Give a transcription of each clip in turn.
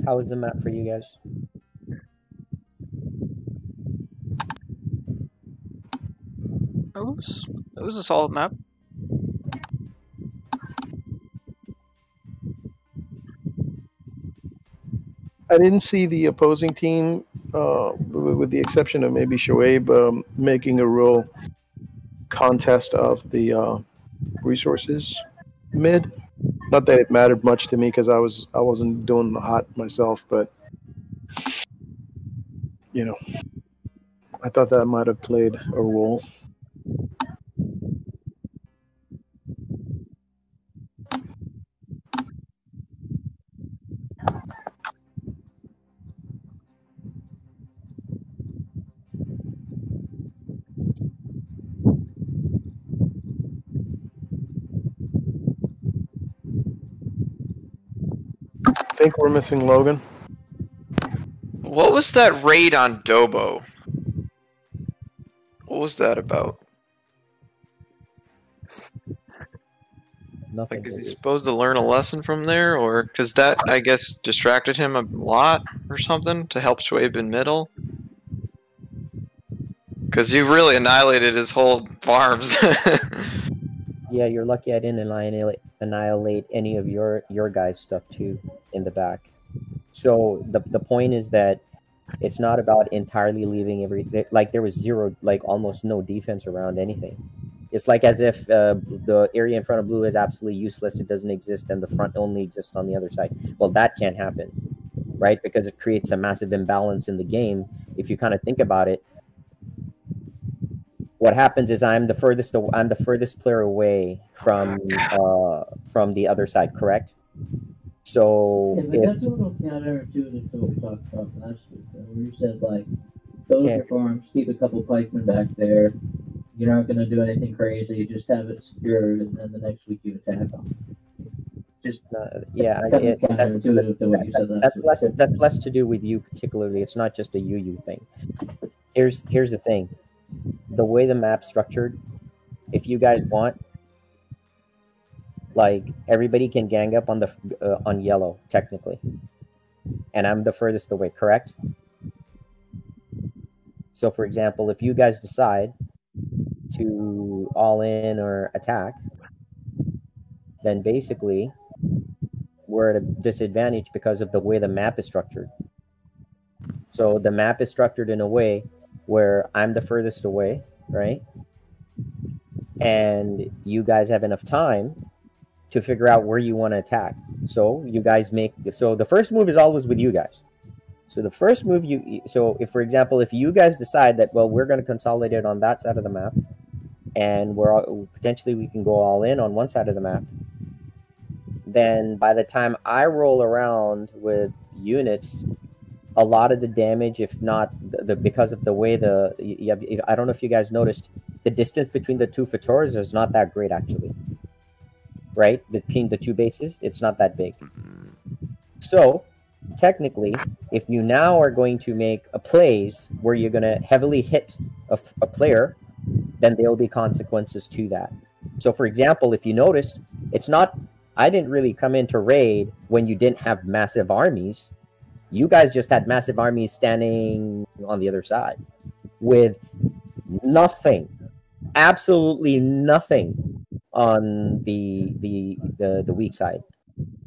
How is the map for you guys? It was a solid map. I didn't see the opposing team, with the exception of maybe Shoaib, making a real contest of the resources mid. Not that it mattered much to me because I wasn't doing the hot myself, but you know, I thought that might have played a role. I think we're missing Logan. What was that raid on Dobo? What was that about? Nothing. Like, is he supposed to learn a lesson from there, or because that, I guess, distracted him a lot or something to help Schwabe in middle? Because you really annihilated his whole farms. Yeah, you're lucky I didn't annihilate any of your guys' stuff too in the back. So the point is that it's not about entirely leaving like there was zero, like almost no defense around anything. It's like as if the area in front of blue is absolutely useless. It doesn't exist, and the front only exists on the other side. Well, that can't happen, right? Because it creates a massive imbalance in the game. If you kind of think about it, what happens is I'm the furthest player away from the other side, correct? So yeah, but that's a little counterintuitive to what we talked about last week, though, where you said like close your farms, keep a couple pikemen back there. You're not going to do anything crazy. Just have it secured, and then the next week you attack them. Just counterintuitive to what you said. That's less to do with you particularly. It's not just a you thing. Here's the thing. The way the map's structured, if you guys want, like everybody can gang up on the on yellow technically, and I'm the furthest away, correct? So, for example, if you guys decide to all in or attack, then basically we're at a disadvantage because of the way the map is structured. So the map is structured in a way where I'm the furthest away, right? And you guys have enough time to figure out where you want to attack. So you guys so the first move is always with you guys. So the first move so if, for example, if you guys decide that, well, we're going to consolidate on that side of the map, and potentially we can go all in on one side of the map, then by the time I roll around with units, a lot of the damage, if not because of the way I don't know if you guys noticed, the distance between the two Fatoras is not that great actually, right? Between the two bases, it's not that big. So technically, if you now are going to make a plays where you're going to heavily hit a player, then there will be consequences to that. So for example, if you noticed, I didn't really come into raid when you didn't have massive armies. You guys just had massive armies standing on the other side with nothing, absolutely nothing on the weak side.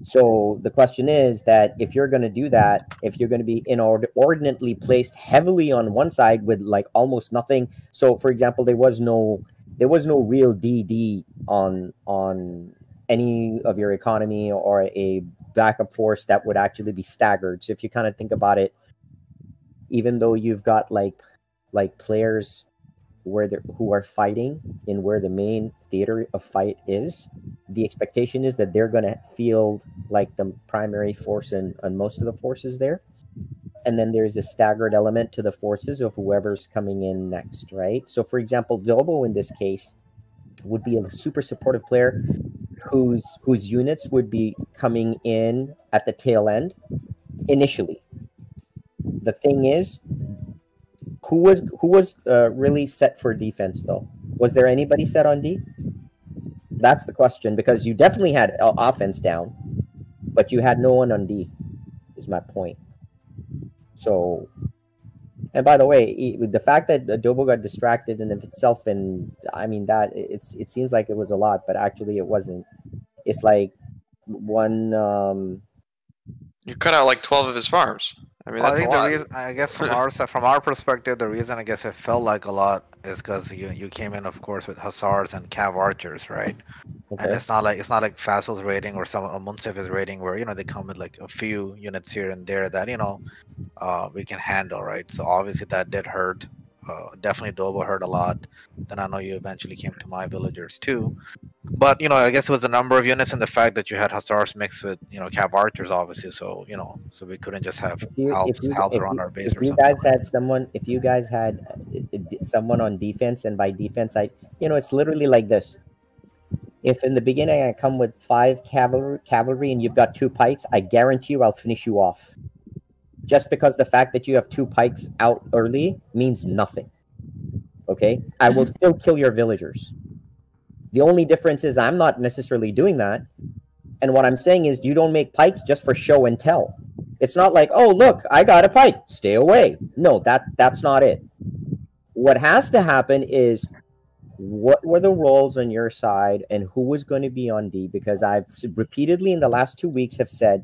So the question is that if you're going to do that, if you're going to be inordinately placed heavily on one side with like almost nothing. So for example, there was no real DD on any of your economy or a backup force that would actually be staggered. So if you kind of think about it, even though you've got like players who are fighting in where the main theater of fight is, the expectation is that they're going to field like the primary force and most of the forces there, and then there's a staggered element to the forces of whoever's coming in next, right? So for example, Dobo in this case would be a super supportive player whose units would be coming in at the tail end initially. The thing is, who was really set for defense though? Was there anybody set on D? That's the question, because you definitely had offense down, but you had no one on D. is my point. So, and by the way, the fact that Adobo got distracted in of itself, and I mean that it seems like it was a lot, but actually it wasn't. It's like one. You cut out like 12 of his farms. I mean, Well, I that's a think the lot. reason, I guess, from our perspective, the reason I guess it felt like a lot is because you came in, of course, with hussars and cav archers, right? And Okay. it's not like Fasol's rating or some Munsif's rating where they come with like a few units here and there that we can handle, right? So obviously that did hurt. Definitely Dobo hurt a lot. Then I know you eventually came to my villagers too. But I guess it was the number of units and the fact that you had hussars mixed with cav archers, obviously. So so we couldn't just have helps around our base if or you something. guys had someone, if you guys had someone on defense, and by defense it's literally like this. If in the beginning I come with 5 cavalry and you've got 2 pikes, I guarantee you I'll finish you off. Just because the fact that you have 2 pikes out early means nothing. Okay? I will still kill your villagers. The only difference is I'm not necessarily doing that. And what I'm saying is you don't make pikes just for show and tell. It's not like, oh, look, I got a pike. Stay away. No, that's not it. What has to happen is what were the roles on your side and who was going to be on D? Because I've repeatedly in the last 2 weeks have said,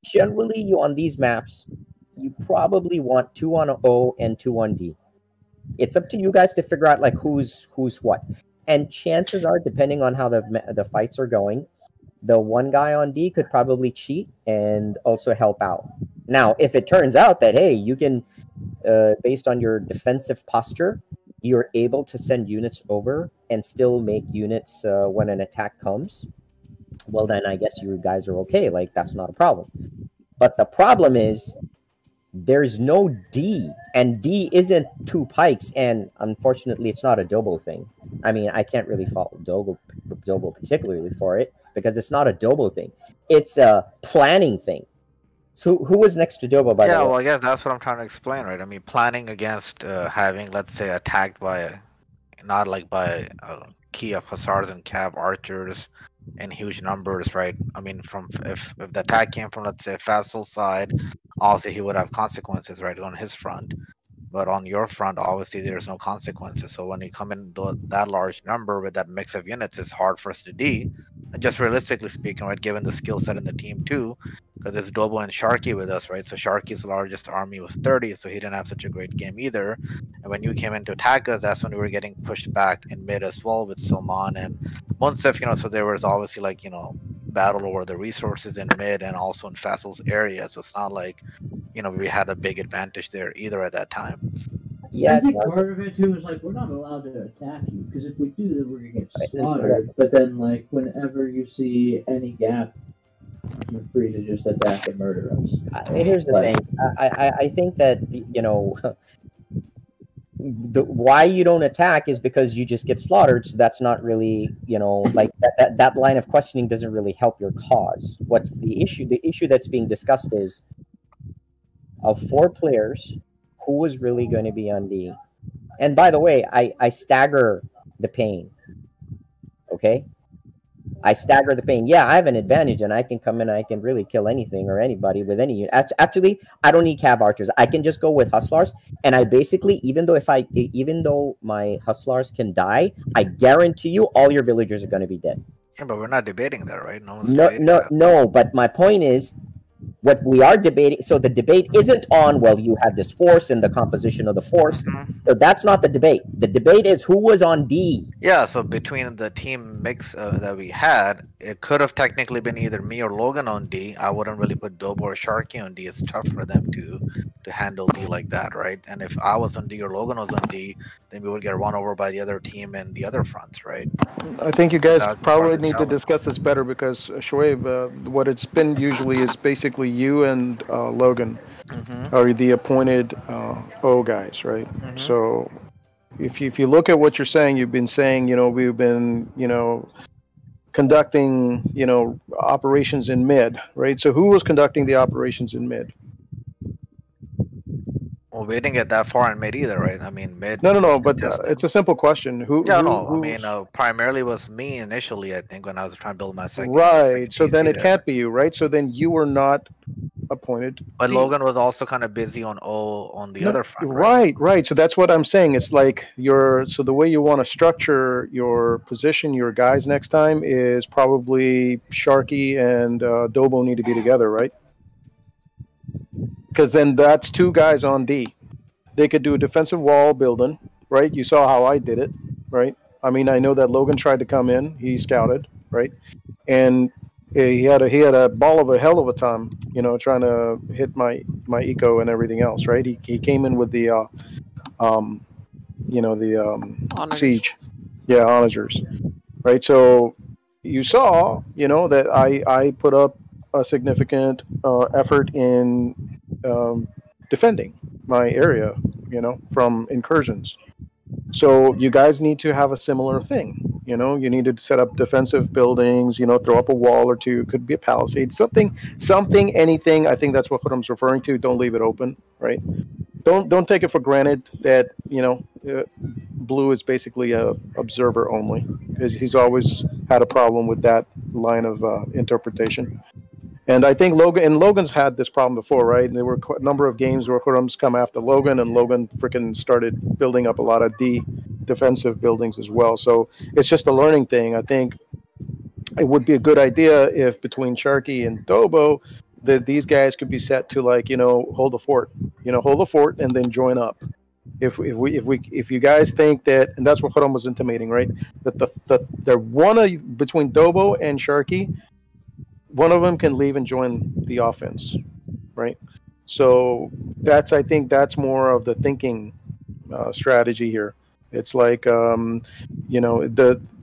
generally you on these maps, you probably want 2 on O and 2 on D. It's up to you guys to figure out like who's what. And chances are, depending on how the fights are going, the one guy on D could probably cheat and also help out. Now, if it turns out that, hey, you can, based on your defensive posture, you're able to send units over and still make units when an attack comes, well, then I guess you guys are okay. Like, that's not a problem. But the problem is there's no D, and D isn't 2 pikes, and unfortunately, it's not a Dobo thing. I mean, I can't really fault Dobo particularly for it, because it's not a Dobo thing. It's a planning thing. So who was next to Dobo, by the way? Yeah, well, I guess that's what I'm trying to explain, right? I mean, planning against having, let's say, attacked by, not like by a key of hussars and cav archers in huge numbers, right? I mean, if the attack came from, let's say, Fasol's side, obviously he would have consequences, right, on his front. But on your front, obviously, there's no consequences. So when you come in that large number with that mix of units, it's hard for us to D. Just realistically speaking, right, given the skill set in the team too, because it's Dobo and Sharky with us, right? So Sharky's largest army was 30, so he didn't have such a great game either. And when you came in to attack us, that's when we were getting pushed back in mid as well with Silman and Munsif, so there was obviously like, battle over the resources in mid and also in Fasol's area. So it's not like, we had a big advantage there either at that time. Yeah, I think part of it too is like we're not allowed to attack you because if we do, then we're gonna get slaughtered. But then, like whenever you see any gap, you're free to just attack and murder us. Here's the thing. I think that why you don't attack is because you just get slaughtered. So that's not really like that line of questioning doesn't really help your cause. What's the issue? The issue that's being discussed is of 4 players, who was really going to be on D? And by the way, I stagger the pain. Okay? I stagger the pain. Yeah, I have an advantage, and I can come in and I can really kill anything or anybody with any unit. Actually, I don't need cav archers. I can just go with hustlers, and I basically, even though my hustlers can die, I guarantee you all your villagers are going to be dead. Yeah, but we're not debating that, right? No. But my point is, what we are debating, so the debate isn't on, well, you had this force and the composition of the force. So that's not the debate. The debate is who was on D. Yeah, so between the team mix that we had, it could have technically been either me or Logan on D. I wouldn't really put Dobo or Sharky on D. It's tough for them to handle D like that, right? And if I was on D or Logan was on D, then we would get run over by the other team and the other fronts, right? I think you guys probably need to discuss this better because Shoaib, what it's been usually is basically you and Logan are the appointed O guys, right? So if you look at what you're saying, you've been saying, we've been, conducting, operations in mid, right? So who was conducting the operations in mid? Well, we didn't get that far in mid either, right? I mean, mid. No, but it's a simple question. I mean, primarily was me initially, I think, when I was trying to build my second. Right. So then it can't be you, right? So then you were not appointed. But D. Logan was also kind of busy on the other front, right? Right, right. So that's what I'm saying. It's like so the way you want to structure your position, your guys next time is probably Sharky and Dobo need to be together, right? Because then that's two guys on D. They could do a defensive wall building, right? You saw how I did it, right? I mean, I know that Logan tried to come in. He scouted, right? And he had a ball of a hell of a time, trying to hit my eco and everything else, right? He came in with the Onagers. siege, yeah, onagers, right? So you saw, that I put up a significant effort in defending my area, from incursions. So you guys need to have a similar thing. You need to set up defensive buildings. Throw up a wall or two. Could be a palisade. Something, anything. I think that's what Khurram's referring to. Don't leave it open, right? Don't take it for granted that Blue is basically a observer only. He's always had a problem with that line of interpretation. And I think Logan's had this problem before, right? There were a number of games where Khurram's come after Logan, and Logan freaking started building up a lot of defensive buildings as well. So it's just a learning thing. I think it would be a good idea if between Sharky and Dobo, that these guys could be set to hold the fort, and then join up. If you guys think that, and that's what Khurram was intimating, right? That they're between Dobo and Sharky, one of them can leave and join the offense, right? So I think that's more of the thinking strategy here. It's like the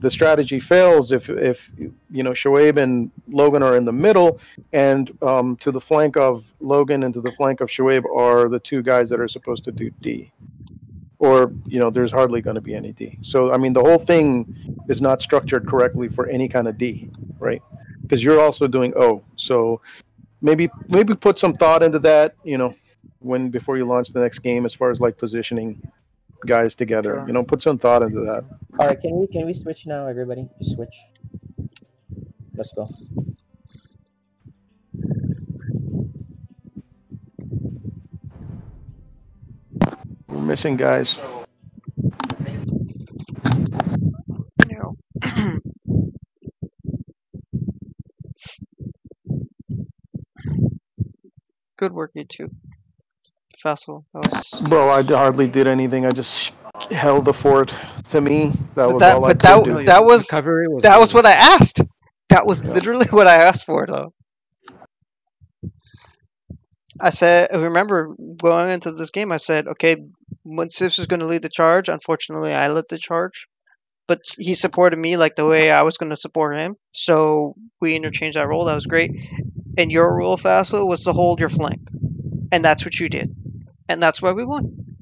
strategy fails if Shoaib and Logan are in the middle, and to the flank of Logan and to the flank of Shoaib are the two guys that are supposed to do D. Or there's hardly going to be any D. So I mean, the whole thing is not structured correctly for any kind of D, right? Because you're also doing O. So maybe put some thought into that, before you launch the next game, as far as like positioning guys together. Sure. Put some thought into that. All right, can we switch now, everybody? Just switch. Let's go. We're missing guys. Good work, you two. Fassel. Bro, I hardly did anything. I just held the fort. To me, that was all I could do. That was what I asked. That was literally what I asked for, though. I said, I remember going into this game, I said, okay, when Sifs is going to lead the charge, unfortunately, I led the charge. But he supported me like the way I was going to support him. So we interchanged that role. That was great. And your role, Fassel, was to hold your flank. And that's what you did. And that's why we won.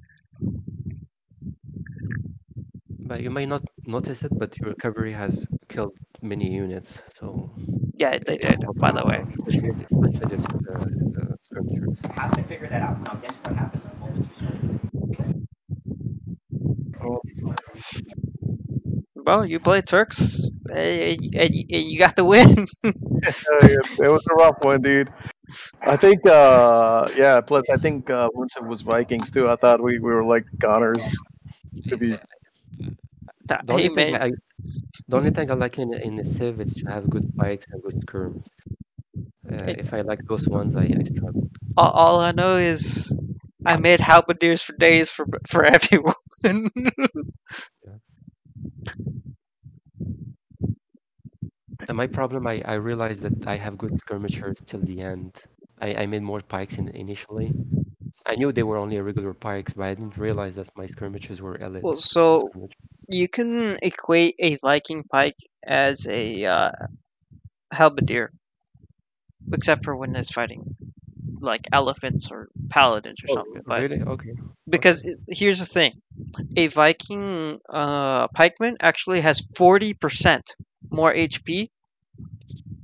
But you might not notice it, but your cavalry has killed many units. So yeah, they did, by the way. Especially just for the skirmishers. I have to figure that out. Now guess what happens the moment you start. Well, you play Turks, and you got the win. It was a rough one, dude. I think, plus I think Winston was Vikings too. I thought we were like goners to be. The only thing I like in the Civ is to have good bikes and good skirms. If I like those ones, I struggle. All I know is I made halberdiers for days for everyone. Yeah. And my problem, I realized that I have good skirmishers till the end. I made more pikes initially. I knew they were only regular pikes, but I didn't realize that my skirmishers were elite. Well, so you can equate a Viking pike as a halberdier, except for when it's fighting like elephants or paladins or something. But really? Okay. Because here's the thing, a Viking pikeman actually has 40% more HP.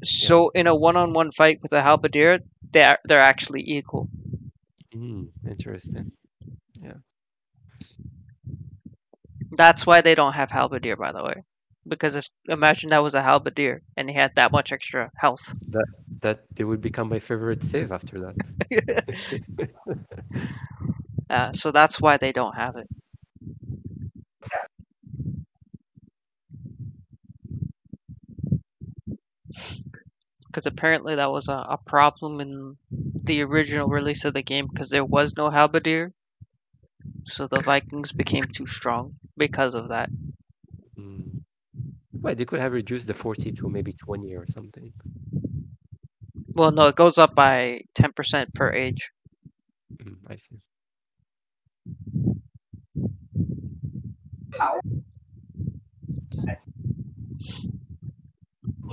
So in a one-on-one fight with a halberdier, they're actually equal. Interesting. Yeah. That's why they don't have halberdier, by the way. Because imagine that was a halberdier and he had that much extra health. that they would become my favorite save after that. So that's why they don't have it. Because apparently that was a problem in the original release of the game because there was no halberdier. So the Vikings became too strong because of that. Wait, they could have reduced the 40 to maybe 20 or something. Well, no, it goes up by 10% per age. I see.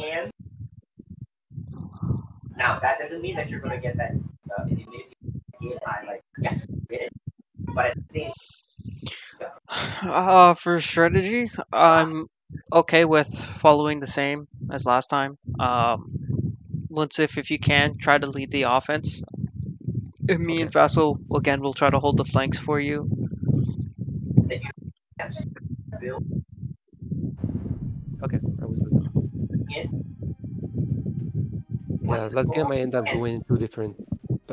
And now that doesn't mean that you're going to get that immediately high, like yes, it is. But at the same For strategy, I'm okay with following the same as last time. Once if you can, try to lead the offense. And me and Vassal again will try to hold the flanks for you. that you can build Okay, I will do that. Yeah, last game I end up going two different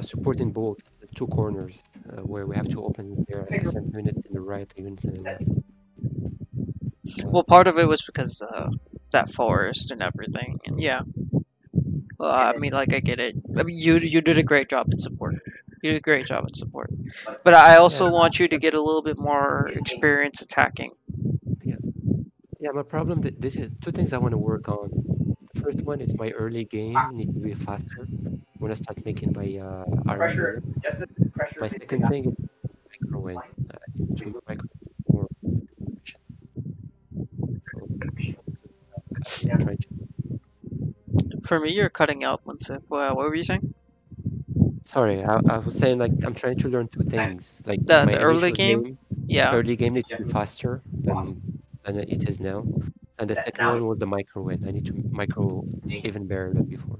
supporting both two corners where we have to open there. I sent units in the right, units in the left. Well, part of it was because that forest and everything, and yeah. Well, I mean, like I get it. I mean, you did a great job in support. You did a great job in support. But I also want you to get a little bit more experience attacking. Yeah, my problem. This is two things I want to work on. The first one is my early game needs to be faster when I start making my army unit. My second thing is microwave. I need to microwave more. So, trying to... For me, you're cutting out. What were you saying? Sorry, I was saying like I'm trying to learn two things. Like my The early initial game, yeah. Early game needs to be faster than it is now. And the second one was the microwave. I need to micro even better than before.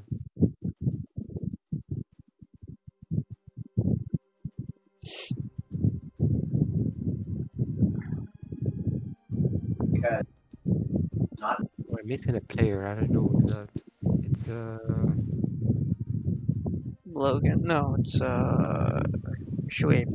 We're missing a player. I don't know who's that. It's Logan. No, it's Shuaib.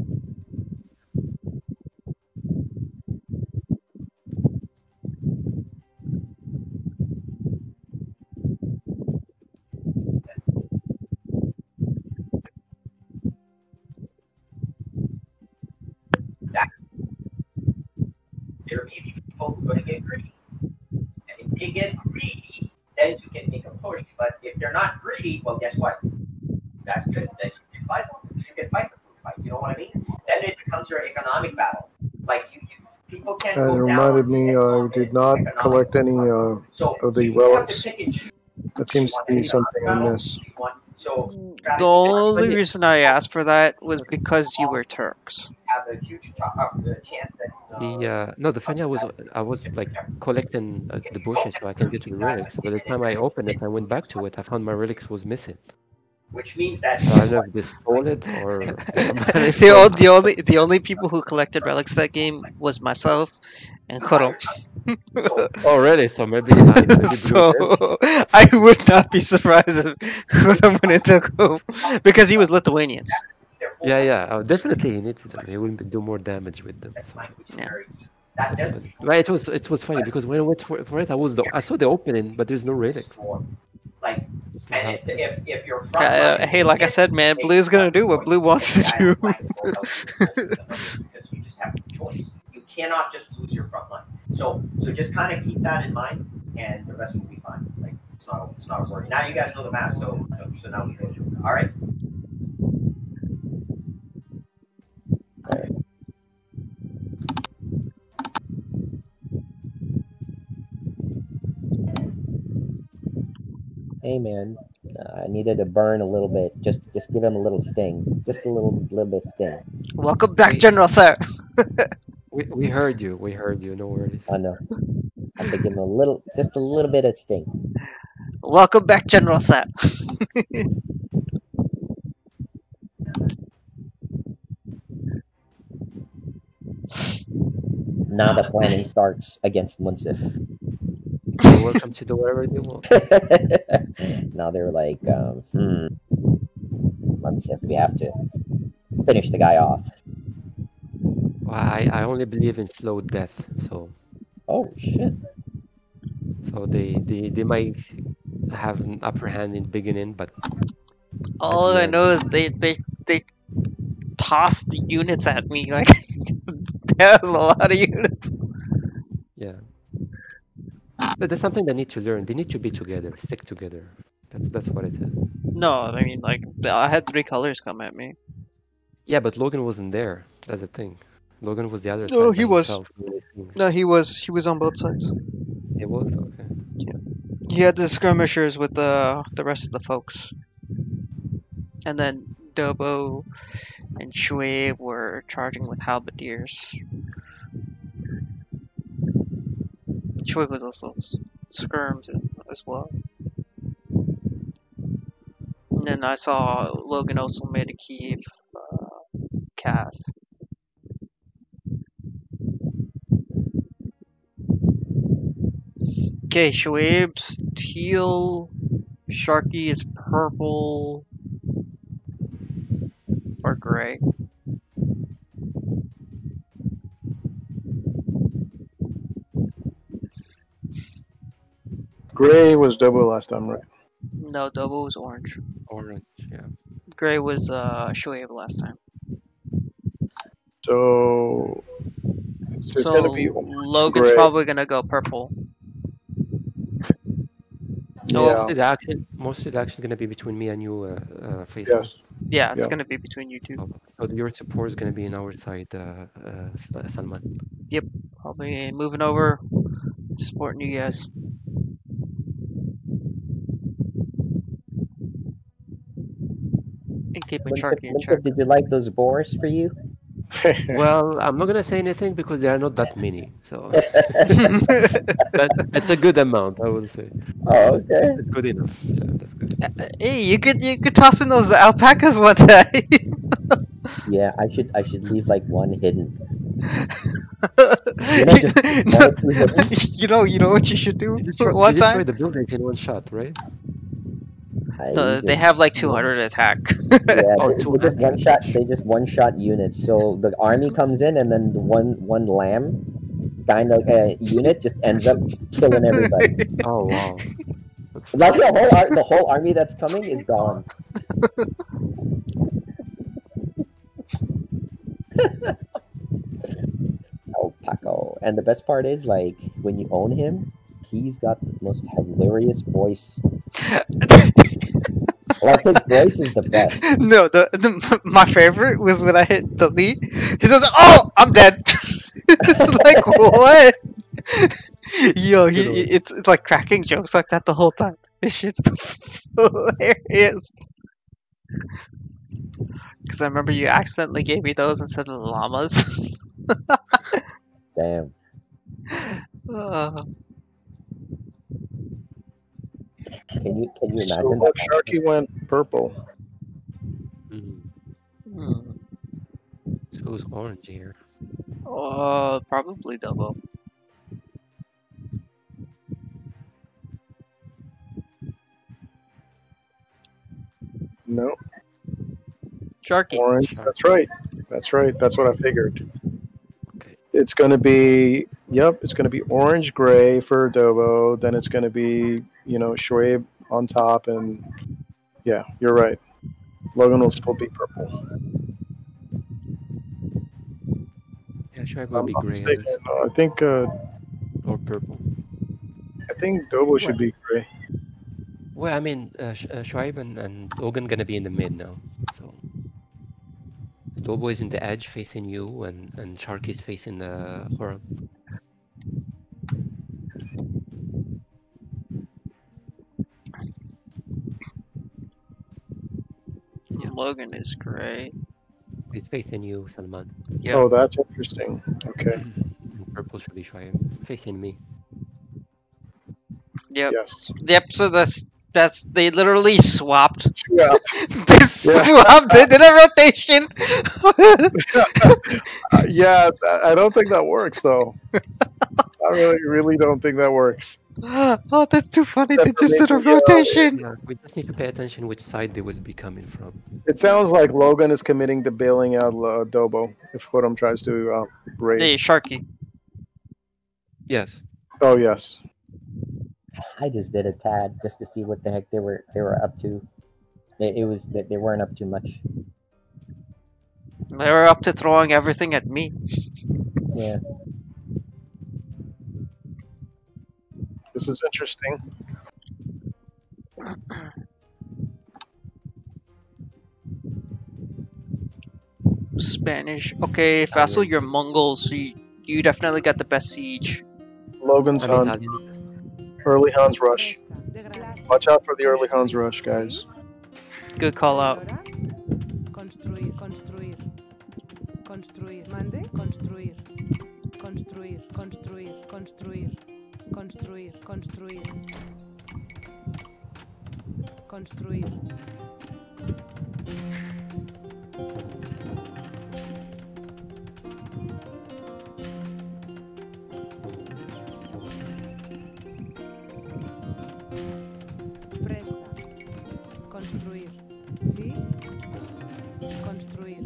there may be people who are going to get greedy. And if they get greedy, then you can make a push. But if they're not greedy, well, guess what? That's good. Then you can fight them. You can fight the food fight. You know what I mean? Then it becomes your economic battle. Like people can't It go reminded down me I did not collect any of the relics. That seems to be something I miss. So the only reason I asked for that was because you were Turks. Have a huge chance that no, the funny I was like collecting the bushes so I can get to the relics. By the time I opened it, I went back to it. I found my relics was missing. Which means that so I don't know if they stole it or the only people who collected relics that game was myself and Khoro. Oh really? So maybe I so I would not be surprised if Khoro went into go because he was Lithuanians. Yeah, definitely he needs them. He will do more damage with them. So. Yeah. Right, it was funny because when I went for it, I saw the opening, but there's no relics. Like, and if you're hey, like I said, man, Blue's gonna do what Blue wants to do. Because you just have a choice. You cannot just lose your front line. So just kind of keep that in mind, and the rest will be fine. Like it's not a worry. Now you guys know the map, so now we go. All right. Hey man, I needed to burn a little bit. Just give him a little sting. Just a little bit of sting. Welcome back, General Sir. we heard you. We heard you. No worries. I know. I have to give him just a little bit of sting. Welcome back, General Sir. Now the planning starts against Munsif. welcome to do whatever they want. Now they're like, let's see if we have to finish the guy off. Well, I only believe in slow death, so shit. they might have an upper hand in the beginning, but All the I end. know is they tossed the units at me like there's a lot of units. Yeah. But there's something they need to learn. They need to be together, stick together. That's what it is. No, I mean like I had 3 colors come at me. Yeah, but Logan wasn't there. That's the thing. Logan was the other side. No, by he was. himself doing his things. No, he was on both sides. He was okay. He had the skirmishers with the rest of the folks, and then Dobo and Shui were charging with halberdiers. Shui was also skirms as well. And then I saw Logan also made a Kiev calf. Okay, Shoaib's teal, Sharky is purple or gray. Gray was double last time, right? No, Dobo was orange. Orange, yeah. Gray was Shoaib last time. So it's So gonna be Logan's gray. probably gonna go purple. Yeah. Mostly the action is gonna be between me and you, Faisal. Yes. Yeah, it's Yeah. gonna be between you two. So your support is gonna be in our side, Salman. I'll be moving over, supporting you guys. And keeping Sharky in check. Did you like those boars for you? Well, I'm not gonna say anything because there are not that many. So it's a good amount, I would say. Oh, okay. It's good enough. Yeah, that's good. Hey, you could toss in those alpacas one time. Yeah, I should leave like one hidden. You know what you should do You destroy one time? the buildings in one shot, right? They have like 200 attack. Yeah, Oh, they just one shot. They just one shot units. So the army comes in, and then one lamb kind of unit just ends up killing everybody. Oh wow. Like the whole army that's coming is gone. Oh, Paco. And the best part is, like, when you own him, he's got the most hilarious voice. Like, his voice is the best. No, my favorite was when I hit delete. He says, "Oh, I'm dead." It's like what? Yo, it's like cracking jokes like that the whole time. This shit's hilarious. Because I remember you accidentally gave me those instead of the llamas. Damn. Can you imagine So that? what, Sharky went purple. So who's orange here? Probably double. No, Sharky. orange. That's right. That's right. That's what I figured. Okay. It's gonna be it's gonna be orange gray for Adobo. Then it's gonna be Shoaib on top, and yeah, you're right. Logan will still be purple. Yeah, sure, it will be I'm gray. mistaken. No, I think Or purple. I think Dobo should be gray. Well, I mean, Shoaib and Logan gonna be in the mid now. So Dobo is in the edge facing you, and Sharky is facing the Horan. Yeah, Logan is gray. He's facing you, Salman. Yep. Oh, that's interesting. Okay. And purple should be Shoaib facing me. Yep. Yes. Yep. So that's they literally swapped. Yeah. They swapped. They did a rotation. Yeah. I don't think that works though. really don't think that works. Oh, that's too funny Except to for just sort of maybe, rotation. Yeah, we just need to pay attention which side they will be coming from. It sounds like Logan is committing to bailing out Dobo if Hodom tries to raid. Hey, Sharky. Yes. Oh yes. I just did a tad just to see what the heck they were up to. It was that they weren't up too much. They were up to throwing everything at me. Yeah. This is interesting. Spanish. Okay, Vassal, you're Mongols, so you definitely got the best siege. Logan's I'm Hunt. Italian. Early Hans rush. Watch out for the early Hans rush, guys. Good call out. Construir, construir. Construir. Mande. Construir. Construir, construir, construir. Construir, construir. Construir. Presta. Construir. ¿Sí? Construir.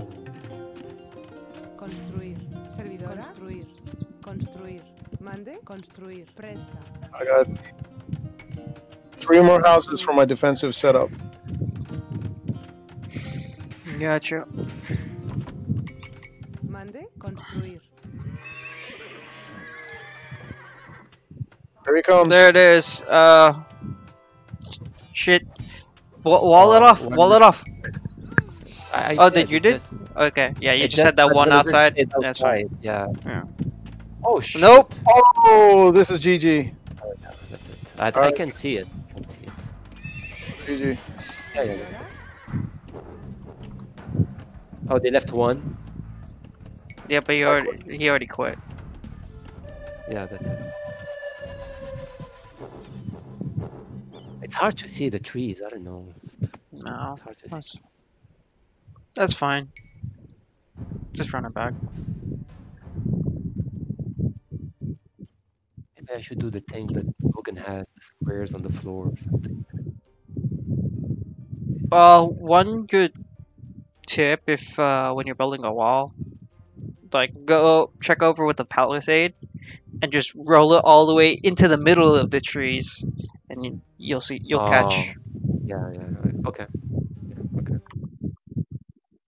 Construir. Servidora. Construir. Construir. Mande. Construir. Presta. I got 3 more houses for my defensive setup. Gotcha. Mande. Construir. Here he comes. There it is. Shit. Wall it off. Wall it off. Oh, did you did? Okay. Yeah, you just had that one outside. That's fine. Yeah. Yeah. Oh shit. Nope. Oh, this is GG. That's it. I can see it. I can see it. GG. Yeah, yeah, that's it. Oh, they left one. Yeah, but he already quit. Yeah, that's it. It's hard to see the trees. I don't know. No, It's hard to see. that's fine. Just run it back. Maybe I should do the thing that Logan has, the squares on the floor or something. One good tip if when you're building a wall, like go check over with the palisade and just roll it all the way into the middle of the trees, and you'll catch. Yeah, yeah, okay.